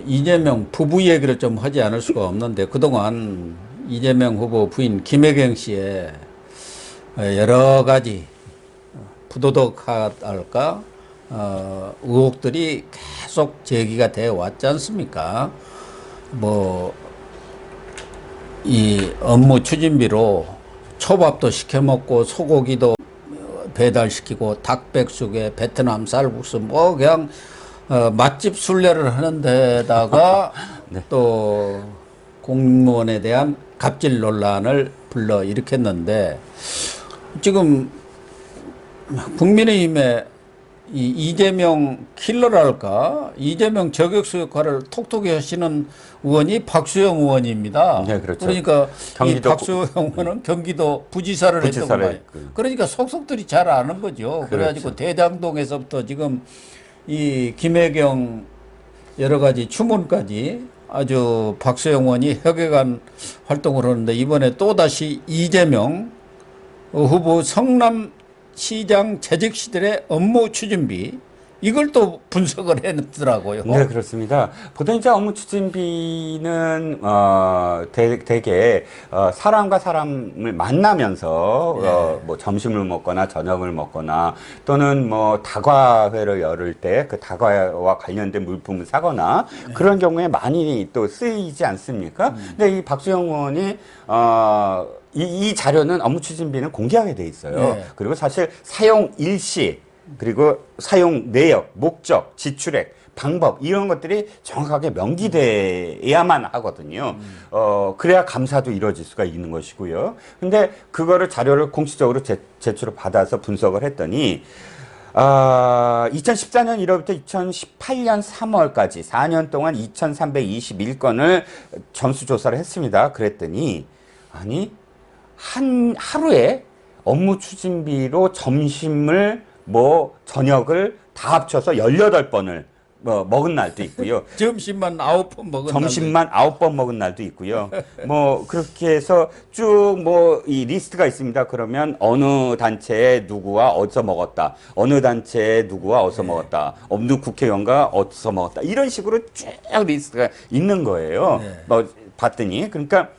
이재명 부부 얘기를 좀 하지 않을 수가 없는데 그동안 이재명 후보 부인 김혜경 씨의 여러 가지 부도덕할까 의혹들이 계속 제기가 되어 왔지 않습니까? 뭐 이 업무 추진비로 초밥도 시켜 먹고 소고기도 배달시키고 닭백숙에 베트남 쌀국수 뭐 그냥 맛집 순례를 하는 데다가 네. 또 공무원에 대한 갑질 논란을 불러 일으켰는데 지금 국민의힘에 이 이재명 킬러랄까 이재명 저격수 역할을 톡톡히 하시는 의원이 박수영 의원입니다. 네, 그렇죠. 그러니까 이 경기도 박수영 의원은 경기도 부지사를 했던 거예요. 그러니까 속속들이 잘 아는 거죠. 그래가지고 대장동에서부터 지금 이 김혜경 여러 가지 추문까지 아주 박수영 의원이 혁혁한 활동을 하는데 이번에 또다시 이재명 후보 성남시장 재직 시절의 업무 추진비 이걸 또 분석을 해냈더라고요. 네, 그렇습니다. 보통 이제 업무 추진비는 대개 사람과 사람을 만나면서 뭐 점심을 먹거나 저녁을 먹거나 또는 뭐 다과회를 열을 때 그 다과와 관련된 물품을 사거나 그런 경우에 많이 또 쓰이지 않습니까? 근데 이 박수영 의원이 이 자료는 업무 추진비는 공개하게 돼 있어요. 그리고 사실 사용 일시 그리고 사용 내역, 목적, 지출액, 방법 이런 것들이 정확하게 명기돼야만 하거든요. 그래야 감사도 이루어질 수가 있는 것이고요. 근데 그거를 자료를 공식적으로 제출을 받아서 분석을 했더니 2014년 1월부터 2018년 3월까지 4년 동안 2,321건을 점수조사를 했습니다. 그랬더니 아니 하루에 업무 추진비로 점심을 뭐 저녁을 다 합쳐서 18번을 먹은 날도 있고요. 점심만 9번 먹은 점심만 9번 먹은 날도 있고요. 뭐 그렇게 해서 쭉 뭐 이 리스트가 있습니다. 그러면 어느 단체에 누구와 어디서 먹었다. 어느 단체에 누구와 어디서 먹었다. 어느 국회의원과 어디서 먹었다. 이런 식으로 쭉 리스트가 있는 거예요. 뭐 봤더니 그러니까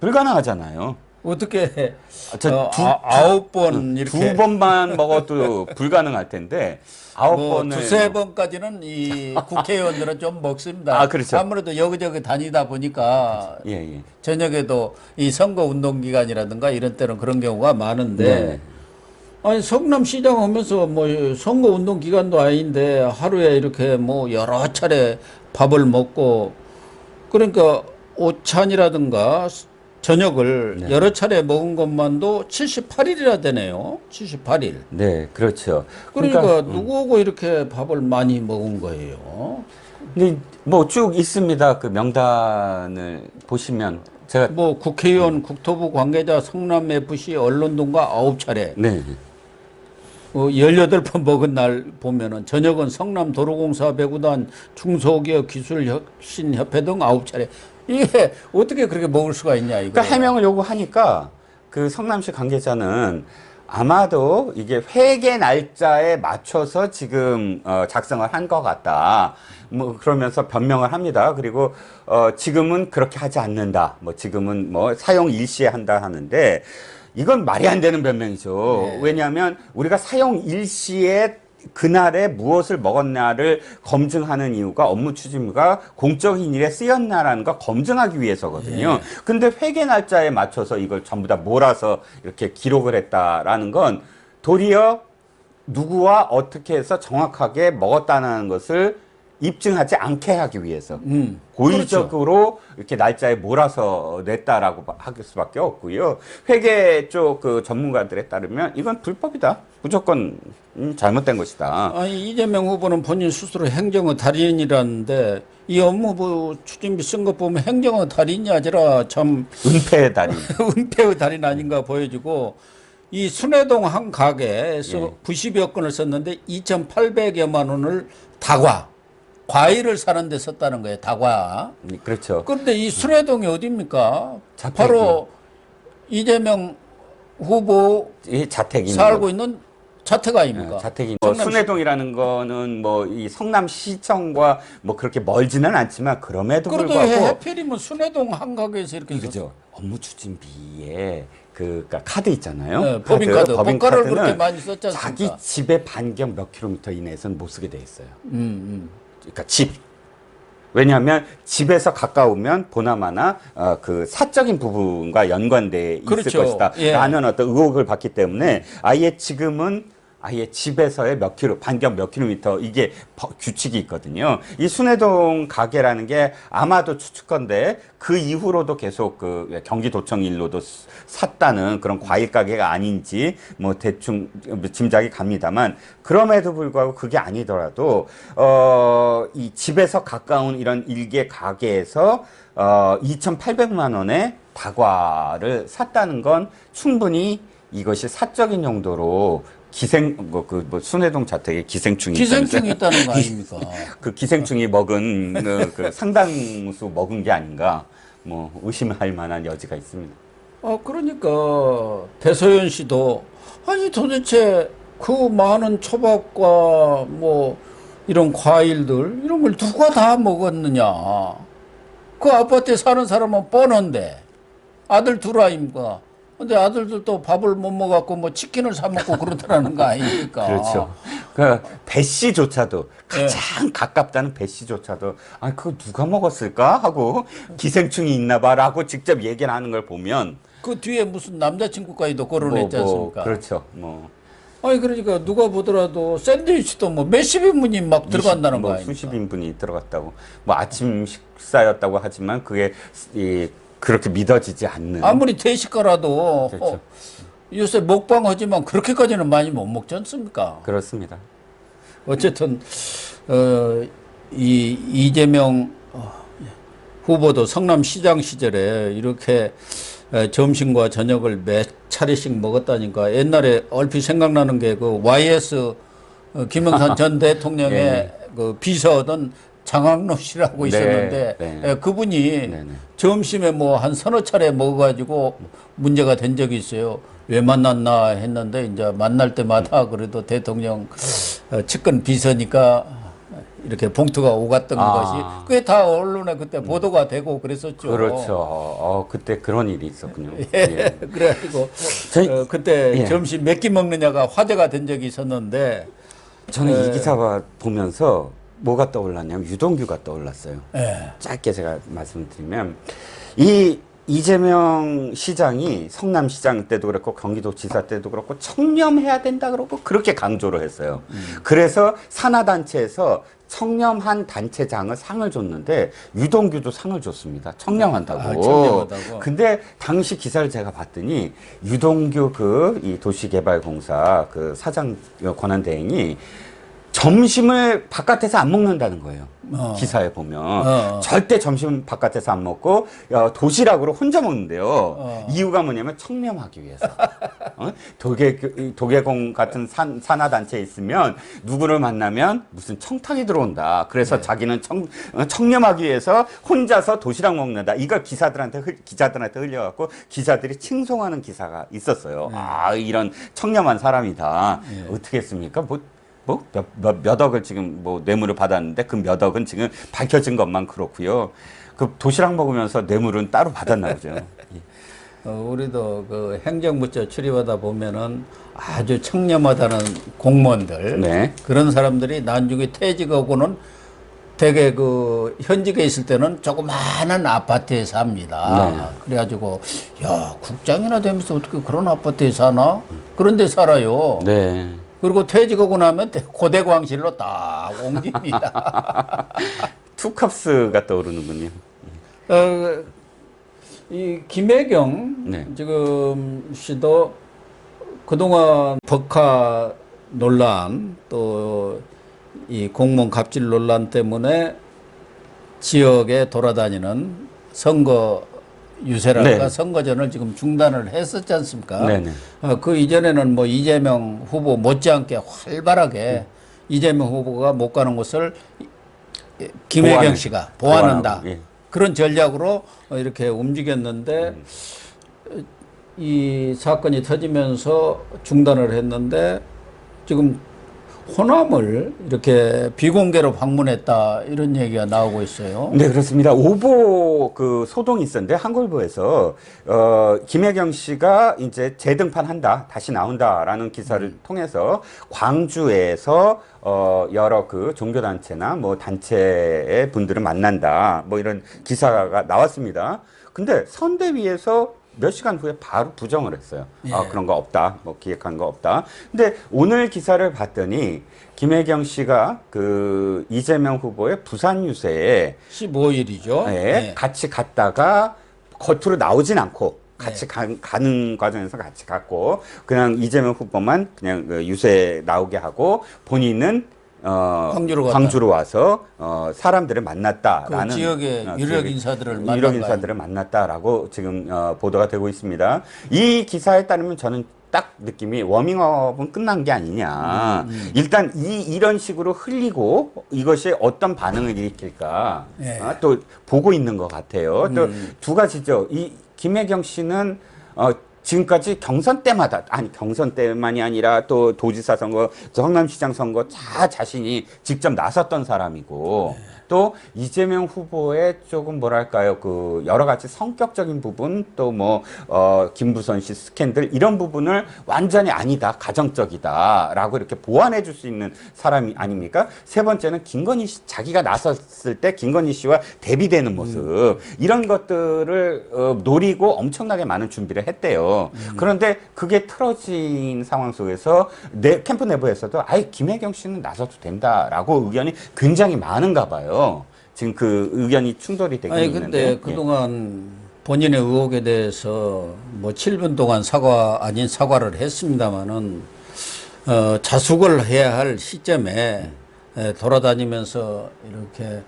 불가능하잖아요. 어떻게 9번 이렇게 두 번만 먹어도 불가능할 텐데 9번을 두세 번까지는 이 국회의원들은 좀 먹습니다. 그렇죠. 아무래도 여기저기 다니다 보니까 예. 저녁에도 이 선거 운동 기간이라든가 이런 때는 그런 경우가 많은데 아니 성남시장 하면서 뭐 선거 운동 기간도 아닌데 하루에 이렇게 뭐 여러 차례 밥을 먹고 그러니까 오찬이라든가 저녁을 여러 차례 먹은 것만도 78일이나 되네요. 78일. 네, 그렇죠. 그러니까 누구하고 이렇게 밥을 많이 먹은 거예요? 근데 뭐 쭉 있습니다. 그 명단을 보시면 제가 뭐 국회의원, 국토부 관계자, 성남FC 언론동과 9차례. 네. 18번 먹은 날 보면은 저녁은 성남도로공사 배구단 중소기업 기술혁신협회 등 9차례. 이게 어떻게 그렇게 먹을 수가 있냐 이거. 그러니까 해명을 요구하니까 그 성남시 관계자는 아마도 이게 회계 날짜에 맞춰서 지금 작성을 한 것 같다. 뭐 그러면서 변명을 합니다. 그리고 지금은 그렇게 하지 않는다. 뭐 지금은 뭐 사용 일시에 한다 하는데 이건 말이 안 되는 변명이죠. 왜냐하면 우리가 사용 일시에 그날에 무엇을 먹었냐를 검증하는 이유가 업무 추진비가 공적인 일에 쓰였나라는 걸 검증하기 위해서거든요. 근데 회계 날짜에 맞춰서 이걸 전부 다 몰아서 이렇게 기록을 했다라는 건 도리어 누구와 어떻게 해서 정확하게 먹었다는 것을 입증하지 않게 하기 위해서 고의적으로 이렇게 날짜에 몰아서 냈다라고 할 수밖에 없고요. 회계 쪽 그 전문가들에 따르면 이건 불법이다. 무조건 잘못된 것이다. 아니 이재명 후보는 본인 스스로 행정의 달인이라는데 이 업무부 추진비 쓴 것 보면 행정의 달인이 아니라 참 은폐의 달인. 은폐의 달인 아닌가 보여지고 이 순회동 한 가게에서 90여 건을 썼는데 2,800여만 원을 과일을 사는 데 썼다는 거예요. 다과. 그렇죠. 그런데 이 순회동이 어디입니까? 바로 이재명 후보 이 자택이 살고 있는 자택 아닙니까? 자택이 뭐 순회동이라는 거는 뭐 이 성남시청과 뭐 그렇게 멀지는 않지만 그럼에도 그래도 불구하고 해필이면 순회동 한가구에서 이렇게 그죠. 업무 추진비에 그러니까 카드 있잖아요. 네, 법인카드. 법카드를 법인카드는 그렇게 많이 썼지 않습니까? 자기 집의 반경 몇 킬로미터 이내에서는 못 쓰게 돼 있어요. 그러니까 집. 왜냐하면 집에서 가까우면 보나마나 그 사적인 부분과 연관돼 있을 그렇죠. 것이다 예. 라는 어떤 의혹을 받기 때문에 아예 지금은 아예 집에서의 몇 킬로, 반경 몇 킬로미터 이게 규칙이 있거든요. 이 순회동 가게라는 게 아마도 추측건데 그 이후로도 계속 그 경기도청 일로도 샀다는 그런 과일 가게가 아닌지 뭐 대충 짐작이 갑니다만 그럼에도 불구하고 그게 아니더라도 이 집에서 가까운 이런 일개 가게에서 2,800만 원의 다과를 샀다는 건 충분히 이것이 사적인 용도로 순회동 자택에 기생충이 있다는 거 아닙니까? 그 기생충이 먹은 그 상당수 먹은 게 아닌가 뭐 의심할 만한 여지가 있습니다. 그러니까 배소연 씨도 아니 도대체 그 많은 초밥과 뭐 이런 과일들 이런 걸 누가 다 먹었느냐? 그 아파트에 사는 사람은 뻔한데 아들 둘 아닙니까? 근데 아들들도 밥을 못 먹었고 뭐 치킨을 사 먹고 그러더라는 거 아닙니까? 그렇죠. 그 배씨조차도 가장 가깝다는 배씨조차도 그거 누가 먹었을까 하고 기생충이 있나 봐라고 직접 얘기를 하는 걸 보면 그 뒤에 무슨 남자친구까지도 거론했지 않습니까? 그렇죠. 아니 그러니까 누가 보더라도 샌드위치도 뭐 몇십 인분이 막 들어간다는 거 아닙니까? 수십 인분이 들어갔다고. 뭐 아침 식사였다고 하지만 그게 그렇게 믿어지지 않는. 아무리 대식가라도 그렇죠. 요새 먹방 하지만 그렇게까지는 많이 못 먹지 않습니까? 그렇습니다. 어쨌든 이재명 후보도 성남시장 시절에 이렇게 점심과 저녁을 몇 차례씩 먹었다니까 옛날에 얼핏 생각나는 게 그 YS 김영삼 전 대통령의 네. 그 비서던 장학로 씨라고 있었는데 그분이 점심에 뭐 한 서너 차례 먹어가지고 문제가 된 적이 있어요. 왜 만났나 했는데 이제 만날 때마다 그래도 대통령 측근 비서니까 이렇게 봉투가 오갔던 것이 그게 다 언론에 그때 보도가 되고 그랬었죠. 그렇죠. 그때 그런 일이 있었군요. 예. 그래가지고 그때 점심 몇 끼 먹느냐가 화제가 된 적이 있었는데 저는 이 기사 보면서 뭐가 떠올랐냐면 유동규가 떠올랐어요. 짧게 제가 말씀드리면 이재명 시장이 성남시장 때도 그렇고 경기도지사 때도 그렇고 청렴해야 된다 그러고 그렇게 강조를 했어요. 그래서 산하단체에서 청렴한 단체장을 상을 줬는데 유동규도 상을 줬습니다. 청렴한다고. 청렴하다고. 근데 당시 기사를 제가 봤더니 유동규 이 도시개발공사 그 사장 권한대행이 점심을 바깥에서 안 먹는다는 거예요. 기사에 보면 절대 점심 바깥에서 안 먹고 도시락으로 혼자 먹는데요. 이유가 뭐냐면 청렴하기 위해서. 도계공 같은 산하단체에 있으면 누구를 만나면 무슨 청탁이 들어온다. 그래서 자기는 청렴하기 위해서 혼자서 도시락 먹는다. 이걸 기자들한테 흘려갖고 기자들이 칭송하는 기사가 있었어요. 이런 청렴한 사람이다. 어떻게 했습니까? 몇 억을 지금 뇌물을 받았는데 그 몇 억은 지금 밝혀진 것만 그렇고요. 그 도시락 먹으면서 뇌물은 따로 받았나 보죠. 우리도 그 행정부처 출입하다 보면은 아주 청렴하다는 공무원들 그런 사람들이 나중에 퇴직하고는 되게 그 현직에 있을 때는 조그마한 아파트에 삽니다. 그래가지고 야 국장이나 되면서 어떻게 그런 아파트에 사나? 그런 데 살아요. 그리고 퇴직하고 나면 고대광실로 딱 옮깁니다. 투캅스가 떠오르는군요. 이 김혜경 지금 씨도 그동안 법카 논란 또 이 공무원 갑질 논란 때문에 지역에 돌아다니는 선거 유세랄까 선거전을 지금 중단을 했었지 않습니까? 그 이전에는 뭐 이재명 후보 못지않게 활발하게 이재명 후보가 못 가는 곳을 김혜경 씨가 보완한다. 그런 전략으로 이렇게 움직였는데 이 사건이 터지면서 중단을 했는데 지금 호남을 이렇게 비공개로 방문했다 이런 얘기가 나오고 있어요. 네, 그렇습니다. 오보 그 소동이 있었는데 한국일보에서 김혜경 씨가 이제 재등판한다, 다시 나온다라는 기사를 통해서 광주에서 여러 그 종교단체나 뭐 단체의 분들을 만난다, 뭐 이런 기사가 나왔습니다. 근데 선대위에서 몇 시간 후에 바로 부정을 했어요. 예. 아, 그런 거 없다. 뭐 기획한 거 없다. 근데 오늘 기사를 봤더니 김혜경 씨가 그 이재명 후보의 부산 유세에 15일이죠. 네, 같이 갔다가 겉으로 나오진 않고 같이 가는 과정에서 같이 갔고 그냥 이재명 후보만 그냥 그 유세 나오게 하고 본인은 광주로 와서 사람들을 만났다라는 그 지역의 유력 인사들을 만났다라고 지금 보도가 되고 있습니다. 이 기사에 따르면 저는 딱 느낌이 워밍업은 끝난 게 아니냐. 일단 이런 식으로 흘리고 이것이 어떤 반응을 일으킬까 또 보고 있는 것 같아요. 또 두 가지죠. 이 김혜경 씨는 지금까지 경선 때마다, 아니 경선 때만이 아니라 또 도지사 선거, 성남시장 선거 다 자신이 직접 나섰던 사람이고 또 이재명 후보의 조금 뭐랄까요, 그 여러 가지 성격적인 부분 또 뭐 김부선 씨 스캔들 이런 부분을 완전히 아니다, 가정적이다라고 이렇게 보완해 줄 수 있는 사람이 아닙니까? 세 번째는 김건희 씨, 자기가 나섰을 때 김건희 씨와 대비되는 모습 이런 것들을 노리고 엄청나게 많은 준비를 했대요. 그런데 그게 틀어진 상황 속에서 캠프 내부에서도 아예 김혜경 씨는 나서도 된다라고 의견이 굉장히 많은가 봐요. 지금 그 의견이 충돌이 되고 있는데. 근데 그동안 본인의 의혹에 대해서 뭐 7분 동안 사과를 했습니다마는 자숙을 해야 할 시점에 돌아다니면서 이렇게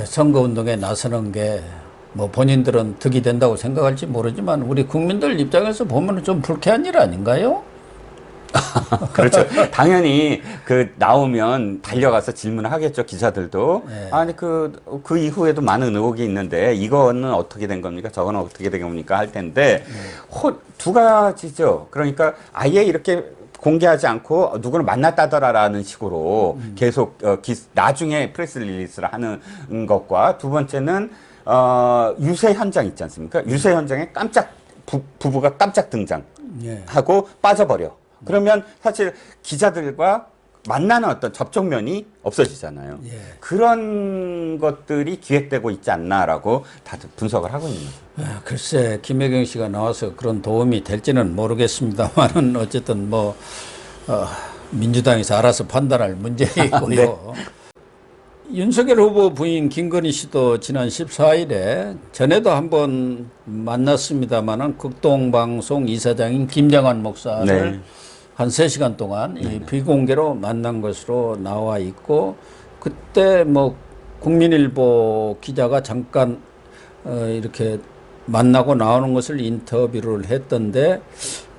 선거운동에 나서는 게 뭐 본인들은 득이 된다고 생각할지 모르지만 우리 국민들 입장에서 보면 좀 불쾌한 일 아닌가요? 그렇죠. 당연히 그 나오면 달려가서 질문을 하겠죠. 기자들도. 아니 그 이후에도 많은 의혹이 있는데 이거는 어떻게 된 겁니까? 저거는 어떻게 된 겁니까? 할 텐데 두 가지죠. 그러니까 아예 이렇게 공개하지 않고 누구를 만났다더라라는 식으로 계속 나중에 프레스 릴리스를 하는 것과 두 번째는 유세 현장 있지 않습니까? 유세 현장에 부부가 깜짝 등장하고 빠져버려. 그러면 사실 기자들과 만나는 어떤 접촉면이 없어지잖아요. 그런 것들이 기획되고 있지 않나라고 다들 분석을 하고 있는 거죠. 글쎄, 김혜경 씨가 나와서 그런 도움이 될지는 모르겠습니다만은 어쨌든 뭐 민주당에서 알아서 판단할 문제이고요. 네. 윤석열 후보 부인 김건희 씨도 지난 14일에 전에도 한번 만났습니다마는 극동방송 이사장인 김장환 목사를 한 3시간 동안 이 비공개로 만난 것으로 나와 있고 그때 뭐 국민일보 기자가 잠깐 이렇게 만나고 나오는 것을 인터뷰를 했던데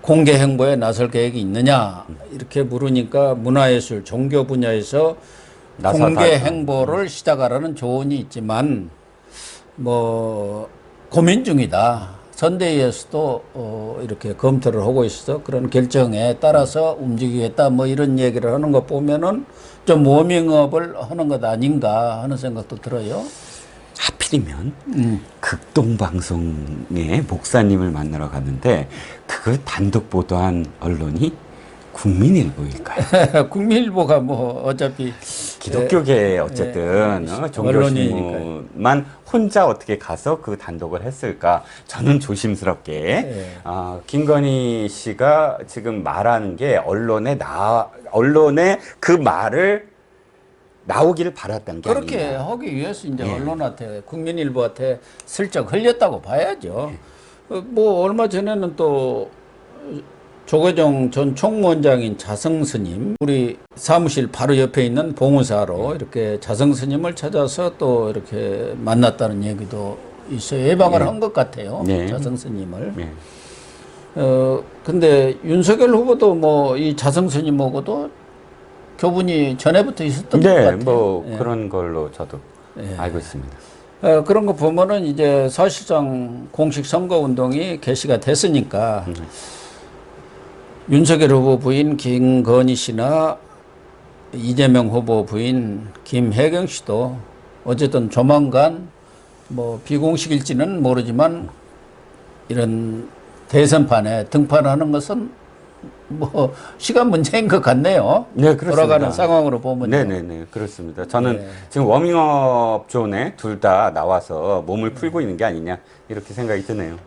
공개 행보에 나설 계획이 있느냐 이렇게 물으니까 문화예술 종교 분야에서 공개 행보를 시작하라는 조언이 있지만 뭐 고민 중이다. 선대위에서도 이렇게 검토를 하고 있어서 그런 결정에 따라서 움직이겠다 뭐 이런 얘기를 하는 거 보면은 좀 워밍업을 하는 것 아닌가 하는 생각도 들어요. 하필이면 극동방송의 목사님을 만나러 갔는데 그걸 단독 보도한 언론이 국민일보일까요? 국민일보가 뭐 어차피 기독교계 어쨌든 종교신문만 혼자 어떻게 가서 그 단독을 했을까? 저는 조심스럽게 김건희 씨가 지금 말하는 게 언론에 그 말을 나오기를 바랐던 게 그렇게 아니냐. 하기 위해서 이제 언론한테 국민일보한테 슬쩍 흘렸다고 봐야죠. 뭐 얼마 전에는 또 조계종 전 총무원장인 자성 스님, 우리 사무실 바로 옆에 있는 봉우사로 이렇게 자성 스님을 찾아서 또 이렇게 만났다는 얘기도 있어요. 예방을 한 것 같아요. 자성 스님을. 근데 윤석열 후보도 뭐 이 자성 스님하고도 교분이 전에부터 있었던 것 같아요. 뭐 그런 걸로 저도 알고 있습니다. 그런 거 보면은 이제 사실상 공식 선거 운동이 개시가 됐으니까 윤석열 후보 부인 김건희 씨나 이재명 후보 부인 김혜경 씨도 어쨌든 조만간 뭐 비공식일지는 모르지만 이런 대선판에 등판하는 것은 뭐 시간 문제인 것 같네요. 네, 그렇습니다. 돌아가는 상황으로 보면. 네네네, 그렇습니다. 저는 지금 워밍업 존에 둘 다 나와서 몸을 풀고 있는 게 아니냐 이렇게 생각이 드네요.